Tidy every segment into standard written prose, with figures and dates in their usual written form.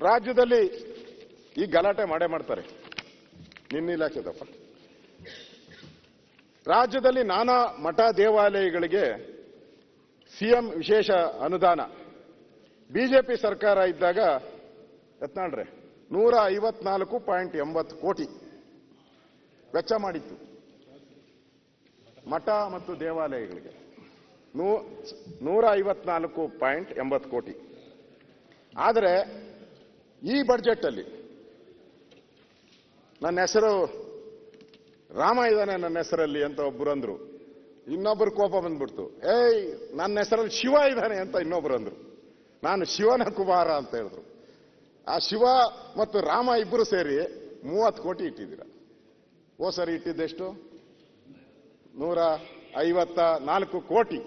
ರಾಜ್ಯದಲ್ಲಿ ಈ ಗಲಾಟೆ ಮಾಡ್ತಾರೆ. ನಿನ್ನ ಇಲಾಖೆದಪ್ಪ. ರಾಜ್ಯದಲ್ಲಿ ನಾನಾ ಮಠ ದೇವಾಲಯಗಳಿಗೆ ಸಿಎಂ ವಿಶೇಷ ಅನುದಾನ ಬಿಜೆಪಿ ಸರ್ಕಾರ ಇದ್ದಾಗ ಯತ್ನಾಳ್ರೆ 154.80 ಕೋಟಿ ವೆಚ್ಚ ಮಾಡಿತ್ತು ಮಠ ಮತ್ತು ದೇವಾಲಯಗಳಿಗೆ. 154.80 ಕೋಟಿ. ಆದರೆ ಈ ಬಡ್ಜೆಟ್ ಅಲ್ಲಿ ನನ್ನ ಹೆಸರು ರಾಮ ಇದ್ದಾನೆ ನನ್ನ ಹೆಸರಲ್ಲಿ ಅಂತ ಒಬ್ಬರು ಅಂದ್ರು. ಇನ್ನೊಬ್ಬರು ಕೋಪ ಬಂದ್ಬಿಡ್ತು. ನನ್ನ ಹೆಸರಲ್ಲಿ ಶಿವ ಇದ್ದಾನೆ ಅಂತ ಇನ್ನೊಬ್ರು ಅಂದ್ರು. ನಾನು ಶಿವನ ಕುಮಾರ ಅಂತ ಹೇಳಿದ್ರು. ಆ ಶಿವ ಮತ್ತು ರಾಮ ಇಬ್ಬರು ಸೇರಿ 30 ಕೋಟಿ ಇಟ್ಟಿದ್ದೀರ. ಓ ಸರಿ ಇಟ್ಟಿದ್ದೆಷ್ಟು? 154 ಕೋಟಿ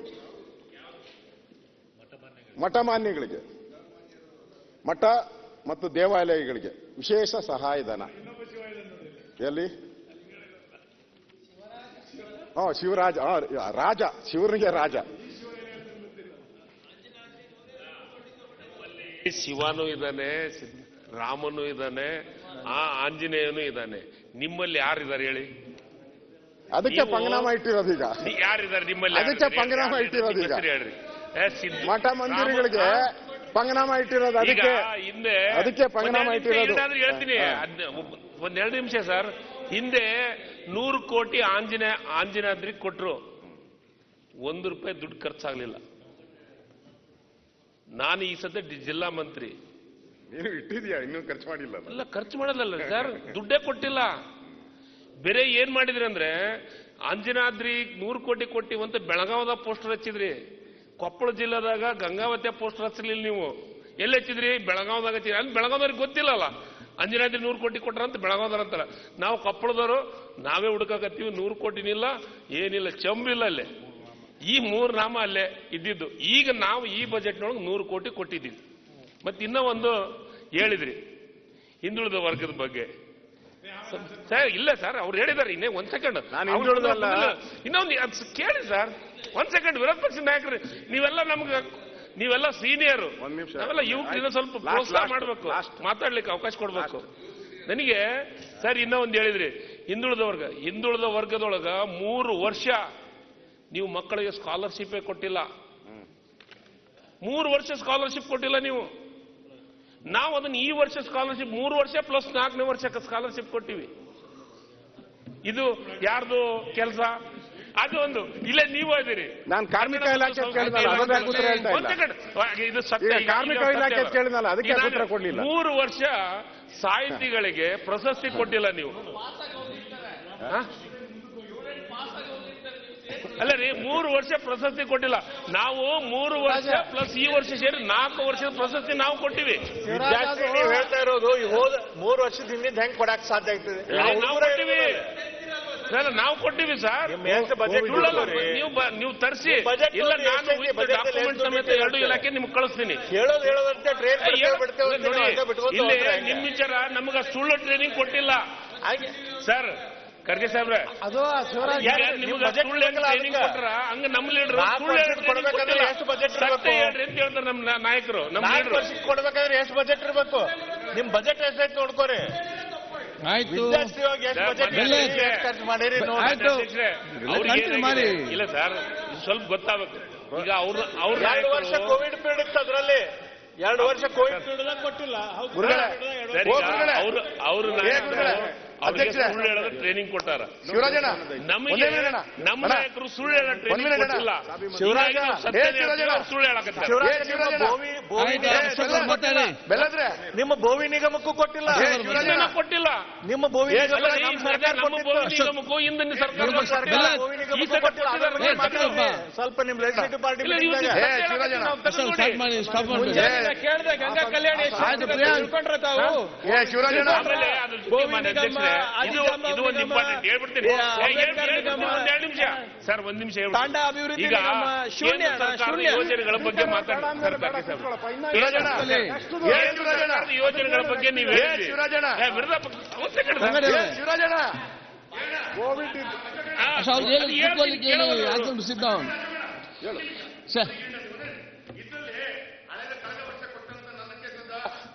ಮಠಮಾನ್ಯಗಳಿಗೆ, ಮಠ ಮತ್ತು ದೇವಾಲಯಗಳಿಗೆ ವಿಶೇಷ ಸಹಾಯಧನ. ಎಲ್ಲಿ? ಶಿವರಾಜ, ರಾಜ, ಶಿವನಿಗೆ ರಾಜ. ಶಿವನೂ ಇದ್ದಾನೆ, ರಾಮನೂ ಇದ್ದಾನೆ, ಆಂಜನೇಯನೂ ಇದ್ದಾನೆ. ನಿಮ್ಮಲ್ಲಿ ಯಾರಿದ್ದಾರೆ ಹೇಳಿ? ಅದಕ್ಕೆ ಪಂಗನಾಮ ಇಟ್ಟಿರೋದು ಈಗ. ಯಾರಿದ್ದಾರೆ ನಿಮ್ಮಲ್ಲಿ? ಅದಕ್ಕೆ ಪಂಗನಾಮ ಇಟ್ಟಿರೋದು ಈಗ. ಹೇಳ್ರಿ. ಮಠ ಮಂದಿರಗಳಿಗೆ ಪಂಗನಾಮ ಇಟ್ಟಿರೋದು. ಅದಕ್ಕೆ ಪಂಗನಾಮ ಇಟ್ಟಿರೋದು. ಹೇಳ್ತೀನಿ, ಒಂದೆರಡು ನಿಮಿಷ ಸರ್. ಹಿಂದೆ 100 ಕೋಟಿ ಆಂಜನೇಯದ್ರಿಗೆ ಕೊಟ್ರು. 1 ರೂಪಾಯಿ ದುಡ್ಡು ಖರ್ಚಾಗ್ಲಿಲ್ಲ. ನಾನು ಈ ಸದ್ಯ ಜಿಲ್ಲಾ ಮಂತ್ರಿ. ನೀನು ಇಟ್ಟಿದ್ಯಾ? ಇನ್ನೂ ಖರ್ಚು ಮಾಡಿಲ್ಲ. ಅಲ್ಲ, ಖರ್ಚು ಮಾಡೋದಲ್ಲ ಸರ್, ದುಡ್ಡೇ ಕೊಟ್ಟಿಲ್ಲ. ಬೇರೆ ಏನ್ ಮಾಡಿದ್ರಿ ಅಂದ್ರೆ, ಅಂಜನಾದ್ರಿ 100 ಕೋಟಿ ಕೊಟ್ಟಿವಂತ ಬೆಳಗಾವದ ಪೋಸ್ಟರ್ ಹಚ್ಚಿದ್ರಿ. ಕೊಪ್ಪಳ ಜಿಲ್ಲಾದಾಗ ಗಂಗಾವತಿಯ ಪೋಸ್ಟರ್ ಹಚ್ಚಲಿಲ್ಲ ನೀವು. ಎಲ್ಲಿ ಹಚ್ಚಿದ್ರಿ? ಬೆಳಗಾವದಾಗ ಹಚ್ಚಿದ್ರಿ. ಅಲ್ಲಿ ಬೆಳಗಾವದವ್ರಿಗೆ ಗೊತ್ತಿಲ್ಲಲ್ಲ ಅಂಜನಾದ್ರಿ 100 ಕೋಟಿ ಕೊಟ್ರಂತ ಬೆಳಗಾವದವ್ರ ಅಂತಾರ. ನಾವು ಕೊಪ್ಪಳದವರು ನಾವೇ ಹುಡುಕಾಕತ್ತೀವಿ. 100 ಕೋಟಿನಿಲ್ಲ, ಏನಿಲ್ಲ, ಚಂಬಿಲ್ಲ ಅಲ್ಲೇ. ಈ 3 ನಾಮ ಅಲ್ಲೇ ಇದ್ದಿದ್ದು. ಈಗ ನಾವು ಈ ಬಜೆಟ್ನೊಳಗೆ 100 ಕೋಟಿ ಕೊಟ್ಟಿದ್ದೀವಿ. ಮತ್ತೆ ಇನ್ನೂ ಒಂದು ಹೇಳಿದ್ರಿ ಹಿಂದುಳಿದ ವರ್ಗದ ಬಗ್ಗೆ. ಸರ್ ಇಲ್ಲ ಸರ್, ಅವ್ರು ಹೇಳಿದ್ದಾರೆ. ಇನ್ನೇ 1 ಸೆಕೆಂಡ್, ಇನ್ನೊಂದು ಕೇಳಿ ಸರ್. 1 ಸೆಕೆಂಡ್. ವಿರೋಧ ಪಕ್ಷದ ನಾಯಕರು ನೀವೆಲ್ಲ ಸೀನಿಯರು, ನಾವೆಲ್ಲ ಯುವಕರಿಂದ ಸ್ವಲ್ಪ ಪ್ರೋತ್ಸಾಹ ಮಾಡಬೇಕು, ಮಾತಾಡ್ಲಿಕ್ಕೆ ಅವಕಾಶ ಕೊಡ್ಬೇಕು ನನಗೆ. ಸರ್ ಇನ್ನೂ ಒಂದು ಹೇಳಿದ್ರಿ, ಹಿಂದುಳಿದ ವರ್ಗದೊಳಗ 3 ವರ್ಷ ನೀವು ಮಕ್ಕಳಿಗೆ ಸ್ಕಾಲರ್ಶಿಪ್ ಕೊಟ್ಟಿಲ್ಲ. 3 ವರ್ಷ ಸ್ಕಾಲರ್ಶಿಪ್ ಕೊಟ್ಟಿಲ್ಲ ನೀವು. ನಾವು ಅದನ್ನು ಈ ವರ್ಷ ಸ್ಕಾಲರ್ಶಿಪ್ 3 ವರ್ಷ ಪ್ಲಸ್ 4ನೇ ವರ್ಷಕ್ಕೆ ಸ್ಕಾಲರ್ಶಿಪ್ ಕೊಟ್ಟಿವಿ. ಇದು ಯಾರ್ದು ಕೆಲಸ? ಅದು ಒಂದು. ಇಲ್ಲೇ ನೀವು ಇದೀರಿ. ನಾನು ಕಾರ್ಮಿಕ ಇಲಾಖೆ ಇದು ಕಾರ್ಮಿಕ ಇಲಾಖೆ ಕೇಳಿದ್ನಲ್ಲ, ಅದಕ್ಕೆ ಉತ್ತರ ಕೊಡ್ಲಿಲ್ಲ. 3 ವರ್ಷ ಸಾಹಿತಿಗಳಿಗೆ ಪ್ರಶಸ್ತಿ ಕೊಟ್ಟಿಲ್ಲ ನೀವು. ಅಲ್ಲ ರೀ, 3 ವರ್ಷ ಪ್ರಶಸ್ತಿ ಕೊಟ್ಟಿಲ್ಲ. ನಾವು 3 ವರ್ಷ ಪ್ಲಸ್ ಈ ವರ್ಷ ಸೇರಿ 4 ವರ್ಷದ ಪ್ರಶಸ್ತಿ ನಾವು ಕೊಟ್ಟಿವಿ. ನೀವು ಹೇಳ್ತಾ ಇರೋದು 3 ವರ್ಷದಿಂದ ಹೆಂಗ್ ಕೊಡಕ್ ಸಾಧ್ಯ ಆಗ್ತದೆ? ನಾವು ಕೊಟ್ಟಿವಿ. ನಾವು ಕೊಟ್ಟಿವಿ ಸರ್. ನೀವು ತರಿಸಿ. ಇಲ್ಲ, ನಾನು ಡಾಕ್ಯುಮೆಂಟ್ ಸಮೇತ 2 ಇಲಾಖೆ ನಿಮ್ಗೆ ಕಳಿಸ್ತೀನಿ. ಇಲ್ಲಿ ನಿಮ್ ವಿಚಾರ ನಮ್ಗೆ ಸುಳ್ಳು ಟ್ರೈನಿಂಗ್ ಕೊಟ್ಟಿಲ್ಲ ಸರ್. ಖರ್ಗೆ ಸಾಹೇಬ್ರೆ, ನಿಮ್ಗೆ ಸುಳ್ಳು ಟ್ರೈನಿಂಗ್ ಕೊಟ್ರ ಹಂಗ ನಮ್ಮ ಲೀಡರ್ ಸತ್ಯ ಹೇಳ್ರಿ ಅಂತ ಹೇಳ್ತಾರೆ ನಮ್ಮ ನಾಯಕರು. ನಮ್ಮ ಲೀಡರ್ ಕೊಡ್ಬೇಕಾದ್ರೆ ಎಷ್ಟು ಬಜೆಟ್ ಇರ್ಬೇಕು? ನಿಮ್ ಬಜೆಟ್ ಎಷ್ಟೈತೆ ನೋಡ್ಕೋರಿ. ಇಲ್ಲ ಸರ್, ಸ್ವಲ್ಪ ಗೊತ್ತಾಗಬೇಕು. ಈಗ ಅವ್ರ 2 ವರ್ಷ ಕೋವಿಡ್ ಪೀರಿಯಡ್ ಇತ್ತು. ಅದರಲ್ಲಿ 2 ವರ್ಷ ಕೋವಿಡ್ ಪೀರಿಯಡ್ ಕೊಟ್ಟಿಲ್ಲ. ಸುಳ್ಳು ಹೇಳೋದು ಟ್ರೈನಿಂಗ್ ಕೊಟ್ಟಾರ. ನಮಗೆ ನಮ್ಮ ನಾಯಕರು ಸುಳ್ಳು ಹೇಳೋ ಟ್ರೈನಿಂಗ್ ಕೊಟ್ಟಿಲ್ಲ. ಸುಳ್ಳು ನಿಮ್ಮ ಬೋವಿ ನಿಗಮಕ್ಕೂ ಕೊಟ್ಟಿಲ್ಲ. ಕೊಟ್ಟಿಲ್ಲ. ನಿಮ್ಮ ಬೋವಿ ನಿಗಮಕ್ಕೂ ಹಿಂದಿನ ಸರ್ಕಾರ ಸ್ವಲ್ಪ ನಿಮ್ ಲೆಜಿಸ್ಲೇಟಿವ್ ಪಾರ್ಟಿ ಕೇಳಿದೆ. ಗಂಗಾ ಕಲ್ಯಾಣ ಇದು ಒಂದು ಇಂಪಾರ್ಟೆಂಟ್ ಹೇಳ್ಬಿಡ್ತೀನಿ. 2 ನಿಮಿಷ ಸರ್, 1 ನಿಮಿಷ ಹೇಳ್ಬಿಡ್ತೀನಿ. ಈಗ ಸರ್ಕಾರದ ಯೋಜನೆಗಳ ಬಗ್ಗೆ ಮಾತಾಡ್ತಾರೆ ಯೋಜನೆಗಳ ಬಗ್ಗೆ ನೀವು ವಿರೋಧ ಪಕ್ಷ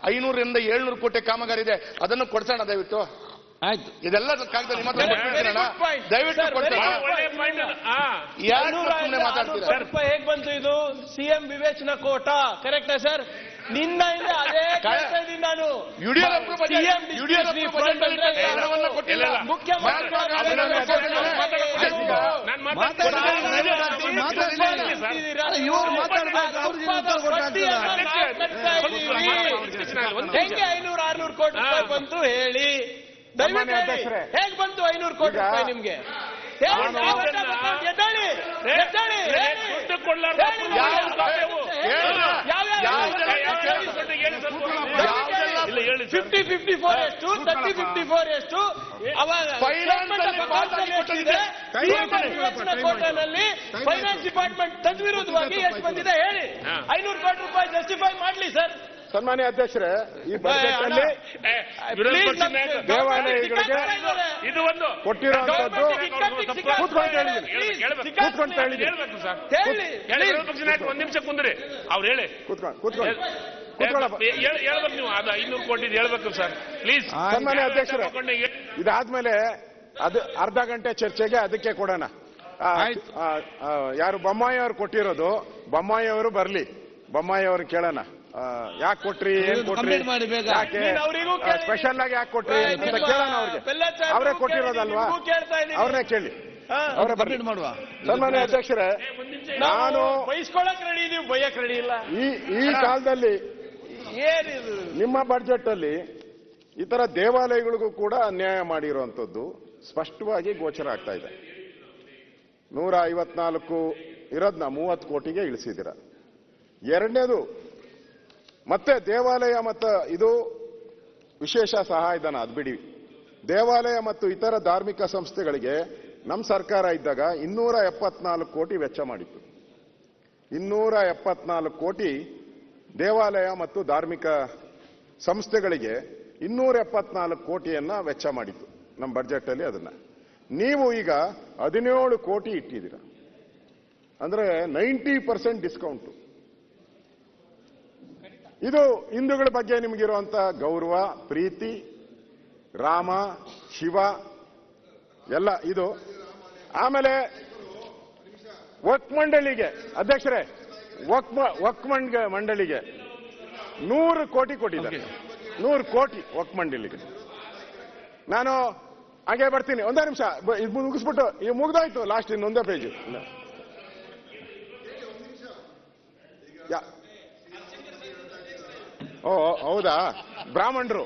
500ರಿಂದ 700 ಕೋಟಿ ಕಾಮಗಾರಿ ಇದೆ, ಅದನ್ನು ಕೊಡ್ಸೋಣ ದಯವಿಟ್ಟು. ಆಯ್ತು, ಇದೆಲ್ಲ ಕಾಗದ ನಿಮ್ಮ ಹತ್ರ ಕೊಟ್ಬಿಡ್ತೀರಣ್ಣ, ದಯವಿಟ್ಟು ಕೊಡ್ಸೋಣ. ಒಳ್ಳೆ ಪಾಯಿಂಟ್. ಯಾರು ಸುಮ್ಮನೆ ಮಾತಾಡ್ತೀರಾ? ರೂಪಾಯಿ ಹೇಗ್ ಬಂತು ಇದು? ಸಿಎಂ ವಿವೇಚನಾ ಕೋಟಾ ಕರೆಕ್ಟಾ ಸರ್? ನಿನ್ನ ಹಿಂದೆ ಅದೇ ಕೇಳ್ತಾ ಇದ್ದೀನಿ ನಾನು. ಯಡಿಯೂರಪ್ಪ ಕೊಟ್ಟಿಲ್ಲ, ಹೆಂಗೆ 500-600 ಕೋಟಿ ರೂಪಾಯಿ ಬಂತು ಹೇಳಿ ದಯವಿಟ್ಟು ಹೇಳಿ. ಹೇಗ್ ಬಂತು 500 ಕೋಟಿ ರೂಪಾಯಿ ನಿಮ್ಗೆ? ಕೋಟಾನಲ್ಲಿ ಫೈನಾನ್ಸ್ ಡಿಪಾರ್ಟ್ಮೆಂಟ್ ತದ್ವಿರುದ್ಧವಾಗಿ ಎಷ್ಟು ಬಂದಿದೆ ಹೇಳಿ. 500 ಕೋಟಿ ರೂಪಾಯಿ ಜಸ್ಟಿಫೈ ಮಾಡ್ಲಿ ಸರ್. ಸನ್ಮಾನ್ಯ ಅಧ್ಯಕ್ಷರೇ, ಈ ಬಜೆಟ್ ಅಲ್ಲಿ ದೇವಾಲಯಗಳಿಗೆ ಇದು ಒಂದು ಕೊಟ್ಟಿರುವಂತದ್ದು ಕೂತ್ಕೊಂಡು ಹೇಳಿದ್ದೀನಿ. ಒಂದ್ ನಿಮಿಷ ಕುಂದ್ರಿ, ಅವ್ರು ಹೇಳಿ. ಕೂತ್ಕೊಳ್ಳಪ್ಪ. ಹೇಳ್ಬೇಕು ನೀವು, ಅದು 500 ಕೋಟಿ ಹೇಳ್ಬೇಕು ಸರ್ ಪ್ಲೀಸ್. ಸನ್ಮಾನ್ಯ ಅಧ್ಯಕ್ಷರೇ, ಇದಾದ್ಮೇಲೆ ಅದು ಅರ್ಧ ಗಂಟೆ ಚರ್ಚೆಗೆ ಅದಕ್ಕೆ ಕೊಡೋಣ. ಯಾರು ಬೊಮ್ಮಾಯಿ ಅವರು ಕೊಟ್ಟಿರೋದು, ಬೊಮ್ಮಾಯಿ ಅವರು ಬರ್ಲಿ, ಬೊಮ್ಮಾಯಿ ಅವ್ರು ಕೇಳೋಣ. ಯಾಕೆ ಕೊಟ್ರಿ, ಏನ್ ಕೊಟ್ರಿ, ಯಾಕೆ ಸ್ಪೆಷಲ್ ಆಗಿ ಯಾಕೆ ಕೊಟ್ರಿ ಅಂತ ಕೇಳೋಣ ಅವ್ರಿಗೆ. ಅವರೇ ಕೊಟ್ಟಿರೋದಲ್ವಾ, ಅವ್ರನ್ನೇ ಕೇಳಿ, ಅವರೇ ಬರ್ಲಿ ಮಾಡುವ. ಸನ್ಮಾನ್ಯ ಅಧ್ಯಕ್ಷರೇ, ನಾನು ಬಯಸ್ಕೊಳಕ್ ರೆಡಿ ಇದೀವಿ, ಬಯಕ್ ರೆಡಿ ಇಲ್ಲ. ಈ ಕಾಲದಲ್ಲಿ ನಿಮ್ಮ ಬಡ್ಜೆಟ್ ಅಲ್ಲಿ ಈ ತರ ದೇವಾಲಯಗಳಿಗೂ ಕೂಡ ಅನ್ಯಾಯ ಮಾಡಿರುವಂತದ್ದು ಸ್ಪಷ್ಟವಾಗಿ ಗೋಚರ ಆಗ್ತಾ ಇದೆ. 154 ಇರೋದ್ನ 30 ಕೋಟಿಗೆ ಇಳಿಸಿದ್ದೀರ. ಎರಡನೇದು, ಮತ್ತೆ ದೇವಾಲಯ ಮತ್ತು ಇದು ವಿಶೇಷ ಸಹಾಯಧನ, ಅದು ಬಿಡಿ. ದೇವಾಲಯ ಮತ್ತು ಇತರ ಧಾರ್ಮಿಕ ಸಂಸ್ಥೆಗಳಿಗೆ ನಮ್ಮ ಸರ್ಕಾರ ಇದ್ದಾಗ 274 ಕೋಟಿ ವೆಚ್ಚ ಮಾಡಿತ್ತು. 274 ಕೋಟಿ ದೇವಾಲಯ ಮತ್ತು ಧಾರ್ಮಿಕ ಸಂಸ್ಥೆಗಳಿಗೆ 274 ಕೋಟಿಯನ್ನ ವೆಚ್ಚ ಮಾಡಿತ್ತು ನಮ್ಮ ಬಡ್ಜೆಟ್ ಅಲ್ಲಿ. ಅದನ್ನ ನೀವು ಈಗ 17 ಕೋಟಿ ಇಟ್ಟಿದ್ದೀರ, ಅಂದ್ರೆ 90% ಡಿಸ್ಕೌಂಟ್. ಇದು ಹಿಂದೂಗಳ ಬಗ್ಗೆ ನಿಮಗಿರುವಂತ ಗೌರವ, ಪ್ರೀತಿ, ರಾಮ, ಶಿವ ಎಲ್ಲ ಇದು. ಆಮೇಲೆ ವಕ್ಫ್ ಮಂಡಳಿಗೆ, ಅಧ್ಯಕ್ಷರೇ, ವಕ್ಫ್ ಮಂಡಳಿಗೆ 100 ಕೋಟಿ ಕೊಟ್ಟಿದ್ದಾರೆ. 100 ಕೋಟಿ ವಕ್ಫ್ ಮಂಡಳಿಗೆ. ನಾನು ಹಾಗೆ ಬರ್ತೀನಿ, ಒಂದೇ ನಿಮಿಷ ಇದು ಮುಗಿಸ್ಬಿಟ್ಟು, ಈಗ ಮುಗ್ದಾಯ್ತು, ಲಾಸ್ಟ್ ಇನ್ನೊಂದೇ ಪೇಜ್. ಓ ಹೌದಾ, ಬ್ರಾಹ್ಮಣರು